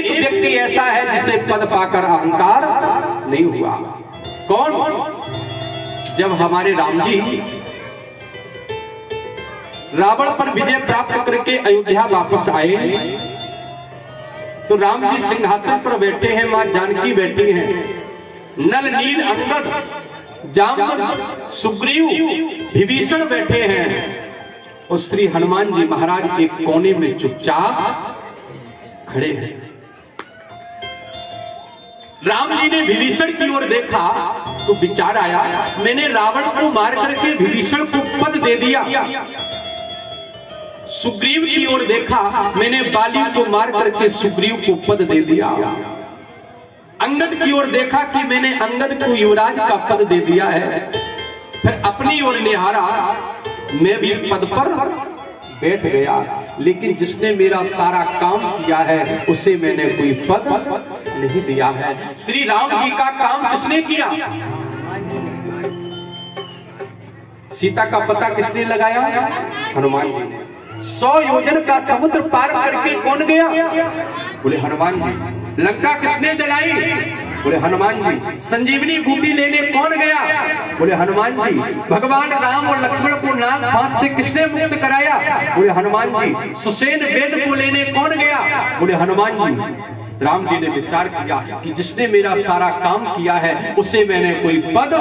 एक व्यक्ति ऐसा है जिसे पद पाकर अहंकार नहीं हुआ। कौन? जब हमारे राम जी रावण पर विजय प्राप्त करके अयोध्या वापस आए तो राम जी सिंहासन पर बैठे हैं, मां जानकी बैठी हैं, नल नील अंगद जामवंत सुग्रीव विभीषण बैठे हैं और श्री हनुमान जी महाराज एक कोने में चुपचाप खड़े हैं। राम जी ने विभीषण की ओर देखा तो विचार आया, मैंने रावण को मार करके विभीषण को पद दे दिया। सुग्रीव की ओर देखा, मैंने बाली को मार करके सुग्रीव को पद दे दिया। अंगद की ओर देखा कि मैंने अंगद को युवराज का पद दे दिया है। फिर अपनी ओर निहारा, मैं भी पद पर बैठ गया, लेकिन जिसने मेरा सारा काम किया है उसे मैंने कोई पद नहीं दिया है। श्री राम जी का काम किसने किया? सीता का पता किसने लगाया? हनुमान जी ने। 100 योजन का समुद्र पार करके कौन गया? बोले हनुमान जी। लंका किसने जलाई? बोले हनुमान जी। संजीवनी बूटी लेने कौन गया? बोले हनुमान जी। भगवान राम और लक्ष्मण को नाग फांस से किसने मुक्त कराया? बोले हनुमान जी। सुसेन वेद को लेने कौन गया? बोले हनुमान जी। राम जी ने विचार किया कि जिसने मेरा सारा काम किया है उसे मैंने कोई पद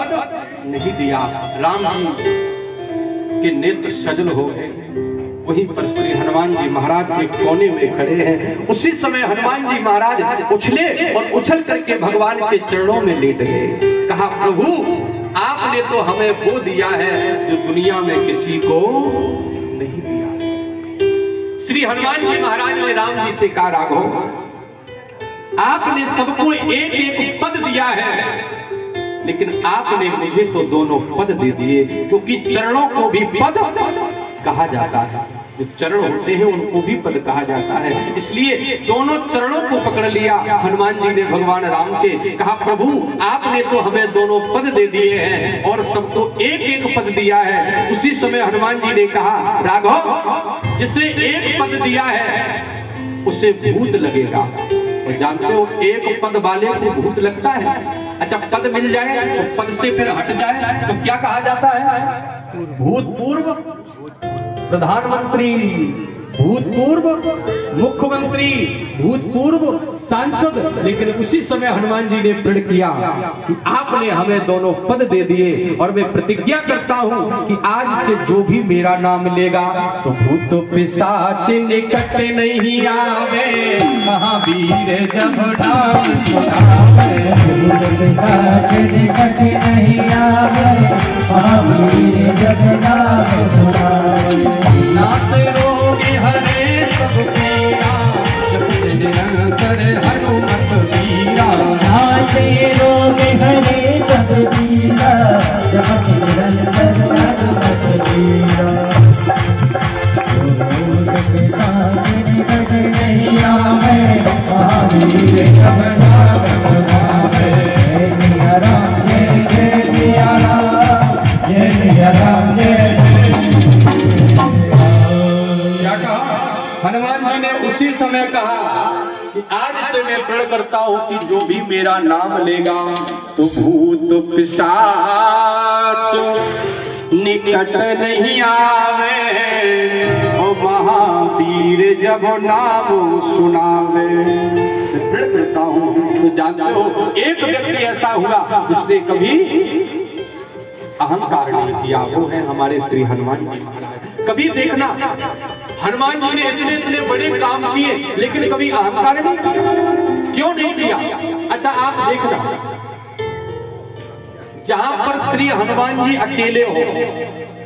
नहीं दिया। राम जी के नेत्र सजल हो गए। वहीं पर श्री हनुमान जी महाराज एक कोने में खड़े हैं। उसी समय हनुमान जी महाराज उछले और उछल करके भगवान के चरणों में लेट गए। कहा, प्रभु आपने तो हमें वो दिया है जो दुनिया में किसी को नहीं दिया। श्री हनुमान जी महाराज ने राम जी से कहा, राघव आपने सबको एक एक पद दिया है, लेकिन आपने मुझे तो दोनों पद दे दिए, क्योंकि चरणों को भी पद कहा जाता है। जो चरण होते हैं उनको भी पद कहा जाता है, इसलिए दोनों चरणों को पकड़ लिया हनुमान जी ने भगवान राम के। कहा, प्रभु आपने तो हमें दोनों पद दे दिए हैं और सबको एक एक पद दिया है। उसी समय हनुमान जी ने कहा, राघव जिसे एक पद दिया है उसे भूत लगेगा। और जानते हो एक पद वाले को भूत लगता है। अच्छा, पद मिल जाए तो पद से फिर हट जाए तो क्या कहा जाता है? भूतपूर्व प्रधानमंत्री, भूतपूर्व मुख्यमंत्री, भूतपूर्व सांसद। लेकिन उसी समय हनुमान जी ने प्रण किया कि आपने हमें दोनों पद दे दिए और मैं प्रतिज्ञा करता हूं कि आज से जो भी मेरा नाम लेगा तो भूत पिशाच निकट नहीं आवे, महावीर जब नाम सुनावे। भूत पिशाच निकट नहीं आवे, महावीर जब नाम सुनावे। नाथ रोग हरे सब पीरा, जपत निरंतर हनुमत वीरा। नाथ रोग हरे सब पीरा, जपत निरंतर हनुमत वीरा। भूत पिशाच निकट नहीं आवे, महावीर जब नाम सुनावे। जय राम जय जय राम, जय राम जय। हनुमान जी ने उसी समय कहा कि आज से मैं प्रण करता हूं कि जो भी मेरा नाम लेगा तो भूत पिशाच निकट नहीं आवे, और महावीर जब नाम सुनावे। मैं प्रण करता हूं। तो जानते हो एक व्यक्ति ऐसा हुआ जिसने कभी अहंकार नहीं किया, वो है हमारे श्री हनुमान जी महाराज। कभी देखना हनुमान जी ने इतने इतने बड़े काम किए लेकिन कभी अहंकार नहीं किया। क्यों नहीं किया? अच्छा आप देखना, जहां पर श्री हनुमान जी अकेले हो,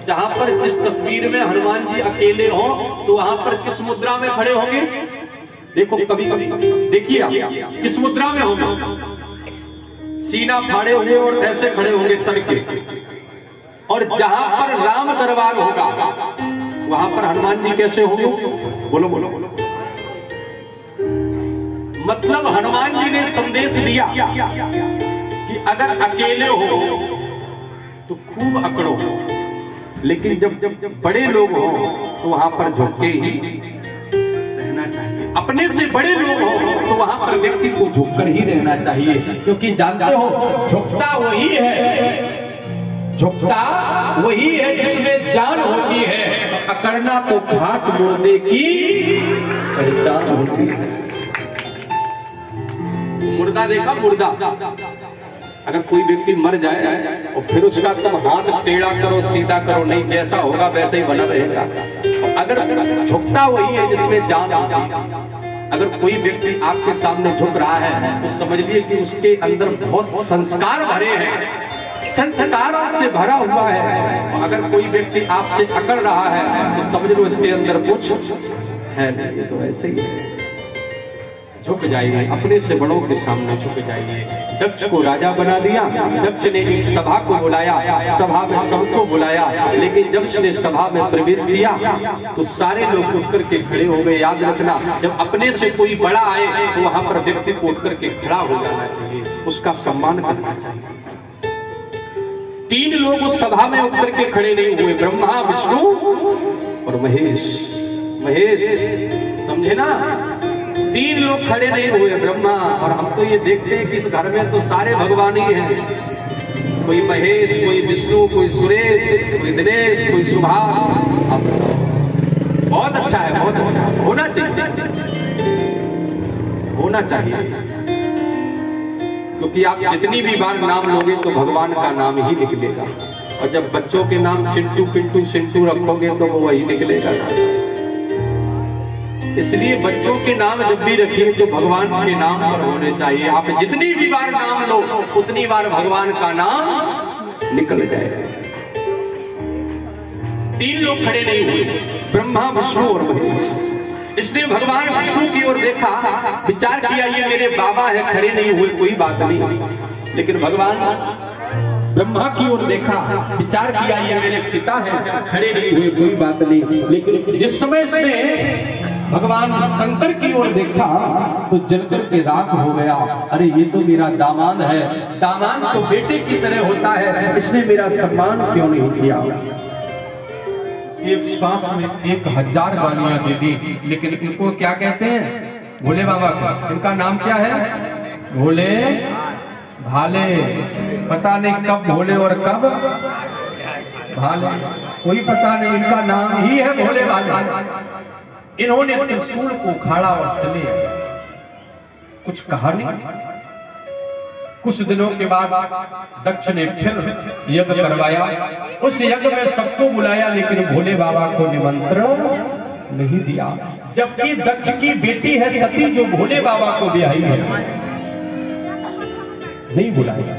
जहां पर जिस तस्वीर में हनुमान जी अकेले हो तो वहां पर किस मुद्रा में खड़े होंगे? देखो कभी कभी देखिए आप किस मुद्रा में होंगे? सीना फाड़े हुए और ऐसे खड़े होंगे तड़के। और जहां पर राम दरबार होगा वहां पर हनुमान जी कैसे होंगे? बोलो बोलो बोलो। मतलब हनुमान जी ने संदेश दिया कि अगर अकेले हो तो खूब अकड़ो, लेकिन जब बड़े लोग हो तो वहां पर झुक के ही रहना चाहिए। अपने से बड़े लोग हो तो वहां पर व्यक्ति को झुककर ही रहना चाहिए, क्योंकि जानते हो झुकता वही है, झुकता वही है जिसमें जान होती है, अकड़ना तो घास मुर्दे की पहचान होती है। मुर्दा देखा, मुर्दा अगर कोई व्यक्ति मर जाए और फिर उसका तुम हाथ टेढ़ा करो सीधा करो, नहीं जैसा होगा वैसे ही बना रहेगा। अगर झुकता वही है जिसमें जान होती है। अगर कोई व्यक्ति आपके सामने झुक रहा है तो समझ लीजिए कि उसके अंदर बहुत संस्कार भरे हैं, संस्कारों से भरा हुआ है। और अगर कोई व्यक्ति आपसे अकड़ रहा है तो समझ लो इसके अंदर कुछ है नहीं। तो ऐसे ही है, झुक जाइए, अपने से बड़ों के सामने झुक जाइए। दक्ष को राजा बना दिया। दक्ष ने एक सभा को बुलाया, सभा में सबको बुलाया, लेकिन जब उसने सभा में प्रवेश किया तो सारे लोग उठ करके खड़े हो गए। याद रखना, जब अपने से कोई बड़ा आए तो वहां पर व्यक्ति को उठ करके खड़ा हो जाना चाहिए, उसका सम्मान करना चाहिए। 3 लोग उस सभा में उठ करके खड़े नहीं हुए, ब्रह्मा, विष्णु और महेश। महेश समझे ना, 3 लोग खड़े नहीं हुए, ब्रह्मा। और हम तो ये देखते हैं कि इस घर में तो सारे भगवान ही हैं, कोई महेश, कोई विष्णु, कोई सुरेश, कोई दिनेश, कोई सुभाष। बहुत अच्छा है, बहुत अच्छा है, होना चाहिए, होना चाहिए, क्योंकि आप जितनी भी बार नाम लोगे तो भगवान का नाम ही निकलेगा। और जब बच्चों के नाम चिंटू, पिंटू, सिंटू रखोगे तो वो वही निकलेगा ना। इसलिए बच्चों के नाम जब भी रखिए तो भगवान के नाम पर होने चाहिए। आप जितनी भी बार नाम लो उतनी बार भगवान का नाम निकल जाएगा। 3 लोग खड़े नहीं हुए, ब्रह्मा, विष्णु और महेश। इसने भगवान विष्णु की ओर देखा, विचार किया ये मेरे बाबा है, खड़े नहीं हुए, कोई बात नहीं। लेकिन भगवान ब्रह्मा की ओर देखा, विचार किया ये मेरे पिता है, खड़े नहीं हुए, कोई बात नहीं। लेकिन जिस समय से भगवान शंकर की ओर देखा तो जलकर के राख हो गया। अरे ये तो मेरा दामाद है, दामाद तो बेटे की तरह होता है, इसने मेरा सम्मान क्यों नहीं किया। एक श्वास में 1000 गालियां दे दी, लेकिन इनको क्या कहते हैं? भोले बाबा का। इनका नाम क्या है? भोले भाले। पता नहीं कब भोले और कब भाले, कोई पता नहीं, इनका नाम ही है भोले भाले। इन्होंने त्रिशूल को उखाड़ा और चले, कुछ कहा नहीं। कुछ दिनों के बाद दक्ष ने फिर यज्ञ करवाया। उस यज्ञ में सबको बुलाया, लेकिन भोले बाबा को निमंत्रण नहीं दिया। जबकि दक्ष की बेटी है सती, जो भोले बाबा को ब्याही है, नहीं बुलाया।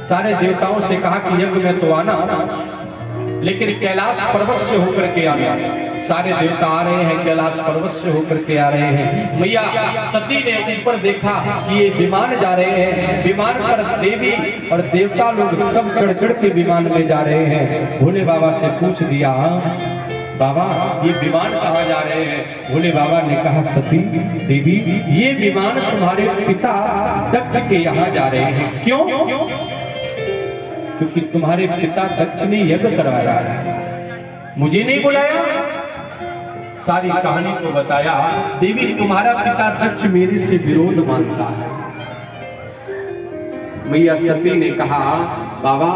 सारे देवताओं से कहा कि यज्ञ में तो आना, लेकिन कैलाश पर्वत से होकर के आना। सारे देवता आ रहे हैं, कैलाश पर्वत से होकर के आ रहे हैं। मैया सती ने ऊपर देखा कि ये विमान जा रहे हैं, विमान पर देवी और देवता लोग सब चढ़ चढ़ के विमान में जा रहे हैं। भोले बाबा से पूछ दिया, बाबा ये विमान कहाँ जा रहे हैं? भोले बाबा ने कहा, सती देवी ये विमान तुम्हारे पिता दक्ष के यहाँ जा रहे हैं। क्यों? क्योंकि तुम्हारे पिता दक्ष ने यज्ञ करवाया है, मुझे नहीं बुलाया। सारी कहानी को बताया। देवी तुम्हारा पिता दक्ष मेरे से विरोध मानता है। मैया सती ने कहा, बाबा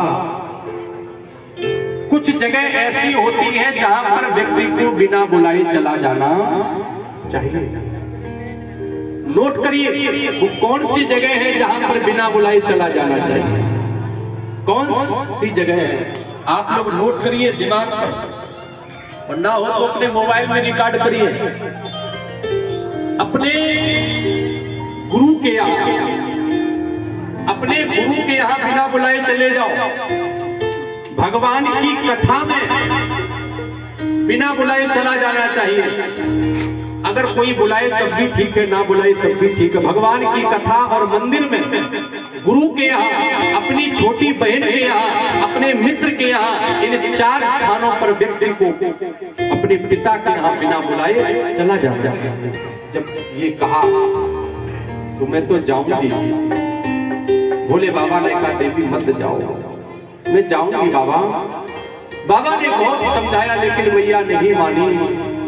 कुछ जगह ऐसी होती है जहां पर व्यक्ति को बिना बुलाए चला जाना चाहिए। नोट करिए वो कौन सी जगह है जहां पर बिना बुलाए चला जाना चाहिए। कौन सी जगह है आप लोग नोट करिए दिमाग में, और ना हो तो अपने मोबाइल में रिकॉर्ड करिए। अपने गुरु के यहाँ, अपने गुरु के यहाँ बिना बुलाए चले जाओ। भगवान की कथा में बिना बुलाए चला जाना चाहिए। अगर कोई बुलाए तब भी ठीक है, ना बुलाए तब भी ठीक है। भगवान की कथा और मंदिर में, गुरु के यहाँ, अपनी छोटी बहन के यहाँ, अपने मित्र के यहाँ, इन 4 स्थानों पर व्यक्ति को अपने पिता के यहाँ बिना बुलाए चला जाता है। जब ये कहा तो मैं तो जाऊंगी। भोले बाबा ने कहा, देवी मत जाओ, मैं जाऊंगी बाबा। बाबा ने बहुत समझाया लेकिन मैया नहीं मानी।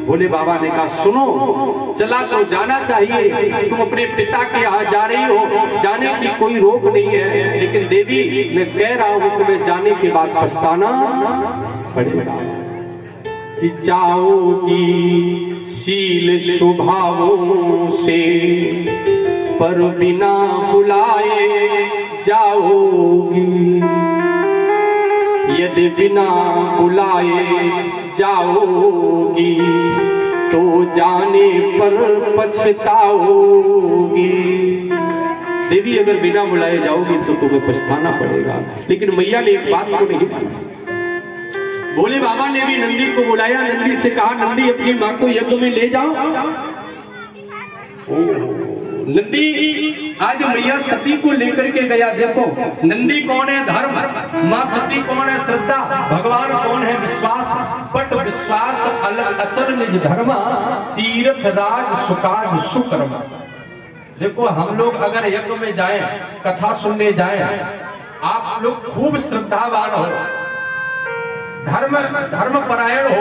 भोले बाबा ने कहा सुनो, चला तो जाना चाहिए, तुम अपने पिता के यहाँ जा रही हो, जाने की कोई रोक नहीं है, लेकिन देवी मैं कह रहा हूँ तुम्हें जाने के बाद पछताना पड़ेगा। कि जाओगी शील स्वभावों से, पर बिना बुलाए जाओगी, यदि बिना बुलाए जाओगी तो जाने पर पछताओगी। देवी अगर बिना बुलाए जाओगी तो तुम्हें पछताना पड़ेगा। लेकिन मैया ने एक बात को नहीं की। भोले बाबा ने भी नंदी को बुलाया, नंदी से कहा नंदी अपनी माँ को यज्ञ में ले जाओ। नंदी आज मैया सती को लेकर के गया। देखो नंदी कौन है? धर्म। माँ सती कौन है? श्रद्धा। भगवान कौन है? विश्वास। बट विश्वास अलग अचल निज धर्म, तीर्थ राज सुकाज सुकर्म। देखो हम लोग अगर यज्ञ में जाएं, कथा सुनने जाएं, आप लोग खूब श्रद्धावान हो, धर्म परायण हो,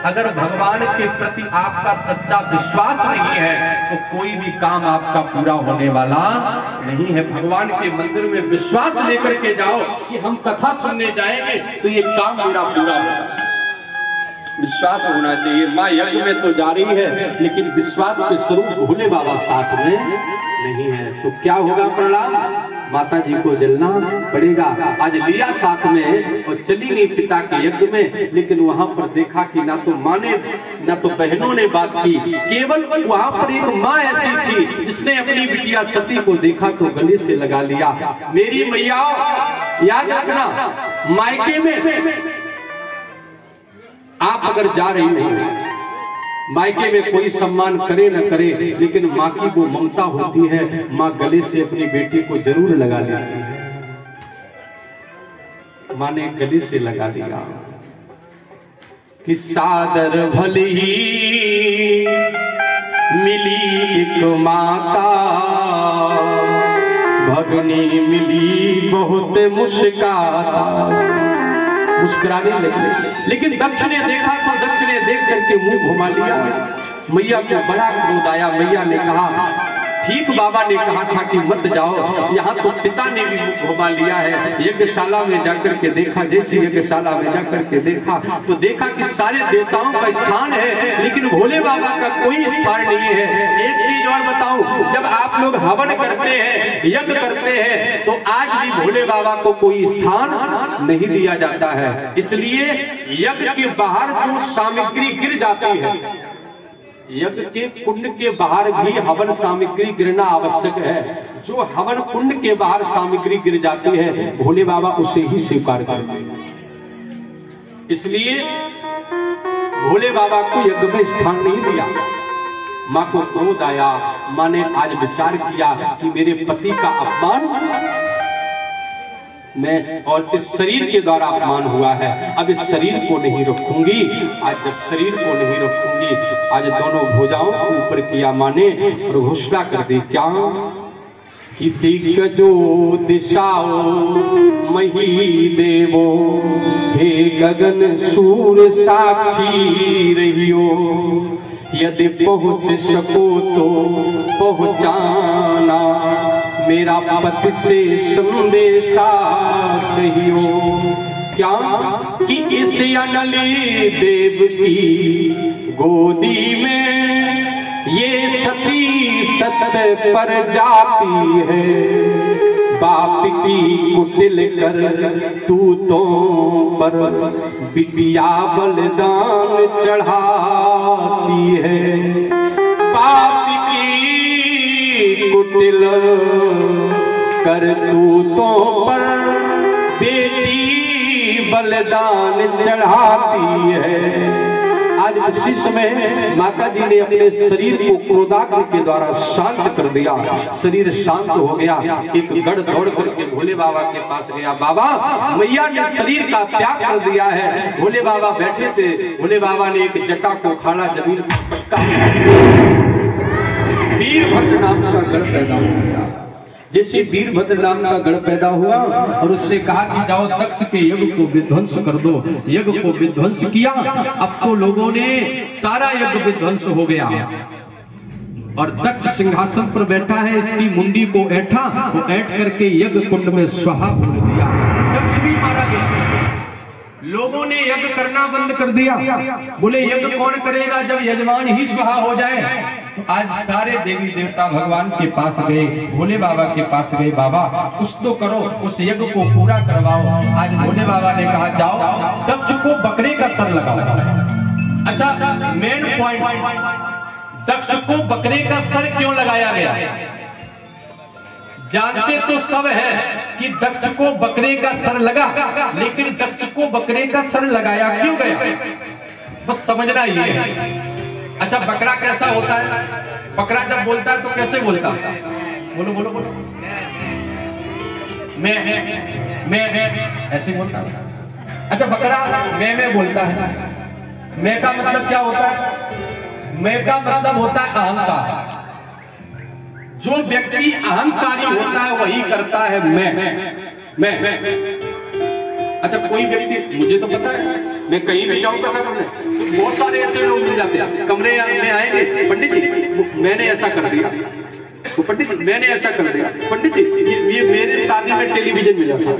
अगर भगवान के प्रति आपका सच्चा विश्वास नहीं है तो कोई भी काम आपका पूरा होने वाला नहीं है। भगवान के मंदिर में विश्वास लेकर के जाओ कि हम कथा सुनने जाएंगे तो ये काम मेरा पूरा होगा। विश्वास होना चाहिए। माँ यज्ञ में तो जा रही है लेकिन विश्वास के स्वरूप भोले बाबा साथ में नहीं है तो क्या होगा? प्रणाम माता जी को जलना पड़ेगा। आज लिया साथ में और चली गई पिता के यज्ञ में, लेकिन वहां पर देखा कि ना तो माँ ने ना तो बहनों ने बात की, केवल वहां पर एक माँ ऐसी थी जिसने अपनी बिटिया सती को देखा तो गले से लगा लिया। मेरी मैया याद रखना, मायके में आप अगर जा रही हो, मायके में कोई सम्मान करे न करे, लेकिन माँ की वो ममता होती है, माँ गले से अपनी बेटी को जरूर लगा लेती है। माँ ने गले से लगा लिया कि सादर भले ही मिली एक माता, भगनी मिली बहुत मुस्काता। मुस्कुराने लगे, लेकिन दक्ष ने देखा तो दक्ष ने देख करके मुंह घुमा लिया। मैया को बड़ा क्रोध आया। मैया ने कहा ठीक बाबा ने कहा था कि मत जाओ, यहाँ तो पिता ने भी मुंह घुमा लिया है। यज्ञशाला में जाकर के देखा, जैसे यज्ञशाला में जाकर के देखा तो देखा कि सारे देवताओं का स्थान है लेकिन भोले बाबा का कोई स्थान नहीं है। एक चीज और बताऊं, जब आप लोग हवन करते हैं, यज्ञ करते हैं तो आज भी भोले बाबा को कोई स्थान नहीं दिया जाता है। इसलिए यज्ञ के बाहर जो सामग्री गिर जाती है, यज्ञ के कुंड के बाहर भी हवन सामग्री गिरना आवश्यक है। जो हवन कुंड के बाहर सामग्री गिर जाती है भोले बाबा उसे ही स्वीकार करते हैं। इसलिए भोले बाबा को यज्ञ में स्थान नहीं दिया। माँ को क्रोध आया। माँ ने आज विचार किया कि मेरे पति का अपमान मैं और इस शरीर के द्वारा अपमान हुआ है, अब इस शरीर को नहीं रखूंगी। आज जब शरीर को नहीं रखूंगी, आज दोनों भुजाओं को ऊपर किया माँ ने और घोषणा कर दी क्या कि दिग्गजो दिशाओ मही देवो, हे गगन सूर साक्षी रहियो, यदि पहुंच सको तो पहुंचाना, मेरा पति से संदेशा कहियो क्या कि इस अनली देव की गोदी में ये सती सत्य पर जाती है, बाप की कुटिल कर तू तो पर बिटिया बलिदान चढ़ाती है, बाप की कुटिल कर तू तो पर बेटी बलिदान चढ़ाती है। आज उसी समय माता जी ने अपने शरीर को क्रोधाग्नि के द्वारा शांत कर दिया। शरीर शांत हो गया। एक गढ़ दौड़ करके भोले बाबा के पास गया। बाबा, मैया ने शरीर का त्याग कर दिया है। भोले बाबा बैठे थे। भोले बाबा ने एक जटा को उखाड़ा, जमीन पर वीरभद्र नाम का गढ़ पैदा हो गया। जैसे वीरभद्र नाम का गढ़ पैदा हुआ और उससे कहा कि जाओ दक्ष के यज्ञ को विध्वंस कर दो। यज्ञ को विध्वंस किया। अब तो लोगों ने सारा यज्ञ विध्वंस हो गया और दक्ष सिंहासन पर बैठा है, इसकी मुंडी को ऐठा, वो ऐठ करके यज्ञ कुंड में स्वाहा बोल दिया। दक्ष भी मारा गया। लोगों ने यज्ञ करना बंद कर दिया। बोले यज्ञ कौन करेगा जब यजमान ही स्वाहा हो जाए। तो आज सारे देवी देवता भगवान के पास गए, भोले बाबा के पास गए, बाबा कुछ तो करो, उस यज्ञ को पूरा करवाओ। आज भोले बाबा ने कहा जाओ दक्ष को बकरे का सर लगाओ। अच्छा, मेन पॉइंट, दक्ष को बकरे का सर क्यों लगाया गया? जानते तो सब है कि दक्ष को बकरे का सर लगा, लेकिन दक्ष को बकरे का सर लगाया क्यों गया, बस समझना ही है। अच्छा, बकरा कैसा होता है? बकरा जब बोलता है तो कैसे बोलता है? बोलो बोलो बोलो। मैं ऐसे बोलता है। अच्छा, बकरा मैं बोलता है। मैं का मतलब क्या होता है? मैं का मतलब होता है अहंकार। जो व्यक्ति अहंकारी होता है वही करता है मैं। अच्छा, कोई व्यक्ति, मुझे तो पता है, मैं कहीं भी जाऊंगा ना करने, बहुत सारे ऐसे लोग मिल जाते हैं। कमरे में आएंगे, पंडित जी मैंने ऐसा कर दिया, तो पंडित जी मैंने ऐसा कर दिया, पंडित जी ये मेरे शादी में टेलीविजन मिला था।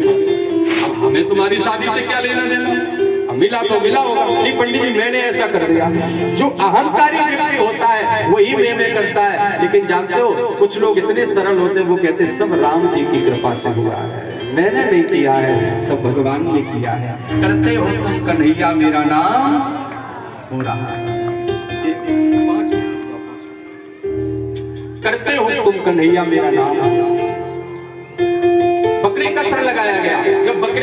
अब हमें तुम्हारी शादी से क्या लेना देना? मिला तो मिला होगा, नहीं पंडित जी मैंने ऐसा कर दिया। जो अहंकारी व्यक्ति होता है वही मैं करता है। लेकिन जानते हो कुछ लोग इतने सरल होते हैं, वो कहते सब राम जी की कृपा से हुआ है, मैंने नहीं किया है, सब भगवान ने किया है। करते हो तुम कन्हैया मेरा नाम हो रहा है। करते हो तुम कन्हैया मेरा नाम। बकरे का सर लगाया गया। जब बकरे